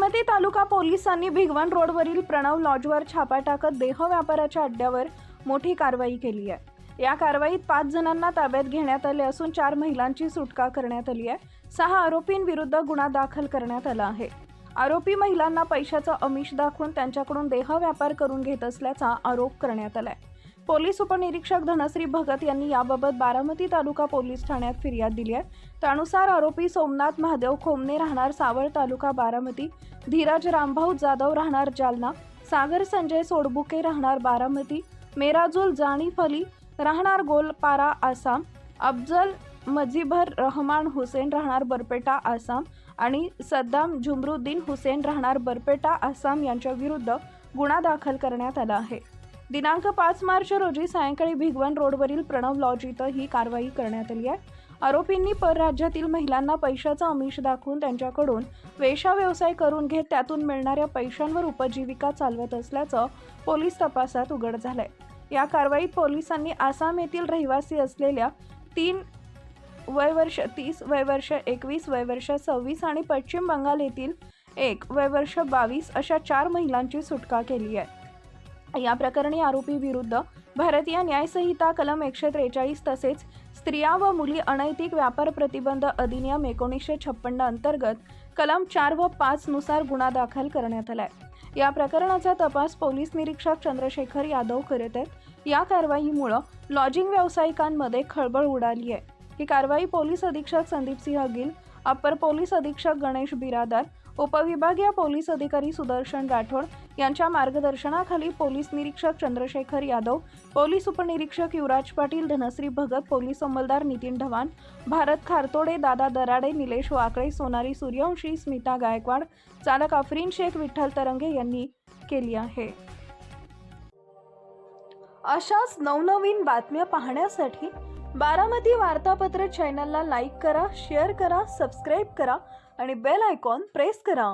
बारामती तालुका पोलिसांनी भिगवण रोडवरील प्रणव लॉजवर छापा टाकत देह व्यापाराच्या अड्ड्यावर मोठी कारवाई केली आहे। या कारवाईत 5 जणांना ताब्यात घेण्यात आले असून 4 महिलांची सुटका करण्यात आली आहे। 6 आरोपींविरुद्ध गुन्हा दाखल करण्यात आला आहे। आरोपी महिलांना पैशाचं आमिष दाखवून त्यांच्याकडून देह व्यापार करून घेत असल्याचा आरोप करण्यात आलाय। पोलीस उपनिरीक्षक धनश्री भगत यांनी याबाबत बारामती तालुका पोलीस ठाण्यात फिर्याद दिली आहे। त्यानुसार आरोपी सोमनाथ महादेव खोमने राहणार सावळ तालुका बारामती, धीरज रामभाऊ जाधव राहणार जालना, सागर संजय सोडबुके राहणार बारामती, मेराजुल जाणीफ अली राहणार गोलपारा आसाम, अफजल मजिबर रहमान हुसेन राहणार बरपेटा आसाम आणि सद्दाम जुमरुद्दीन हुसेन राहणार बरपेटा आसाम यांच्या विरुद्ध गुन्हा दाखल करण्यात आला आहे। दिनांक 5 मार्च रोजी सायंकाळी भिगवण रोडवरील प्रणव लॉज इथं ही कारवाई करण्यात आली आहे। आरोपींनी परराज्यातील महिलांना पैशाचा आमिष दाखवून त्यांच्याकडून वेश्या व्यवसाय करून घेत त्यातून मिळणाऱ्या पैशांवर उपजीविका चालवत असल्याचं पोलीस तपासात उघड झालंय। या कारवाईत पोलिसांनी आसाम येथील रहिवासी असलेल्या 3 वय वर्ष 30, वय वर्ष 21, वय वर्ष 26 आणि पश्चिम बंगाल येथील 1 वय वर्ष 22 अशा 4 महिलांची सुटका केली आहे। या प्रकरणी आरोपी विरुद्ध भारतीय न्याय संहिता कलम 143 तसेच स्त्रिया व मुली अनैतिक व्यापार प्रतिबंध अधिनियम 1956 अंतर्गत कलम 4 व 5 नुसार गुन्हा दाखल करण्यात आलाय। या प्रकरणाचा तपास पोलीस निरीक्षक चंद्रशेखर यादव करत आहेत। या कारवाईमुळे लॉजिंग व्यावसायिकांमध्ये खळबळ उडाली आहे। ही कारवाई पोलीस अधीक्षक संदीप सिंह गिल, अपर पोलीस अधीक्षक गणेश बिरादार, उपविभागीय पोलीस अधिकारी सुदर्शन राठोड यांच्या मार्गदर्शनाखाली पोलीस निरीक्षक चंद्रशेखर यादव, पोलीस उपनिरीक्षक युवराज पाटील, धनश्री भगत, पोलीस अंमलदार नितीन ढवाण, भारत खारतोडे, दादा दराडे, निलेश वाकळे, सोनारी सूर्यवंशी, स्मिता गायकवाड, चालक अफरीन शेख, विठ्ठल तरंगे यांनी केली आहे। अशाच नवनवीन बातम्या पाहण्यासाठी बारामती वार्तापत्र चॅनलला लाईक करा, शेअर करा, सबस्क्राईब करा आणि बेल आयकॉन प्रेस करा।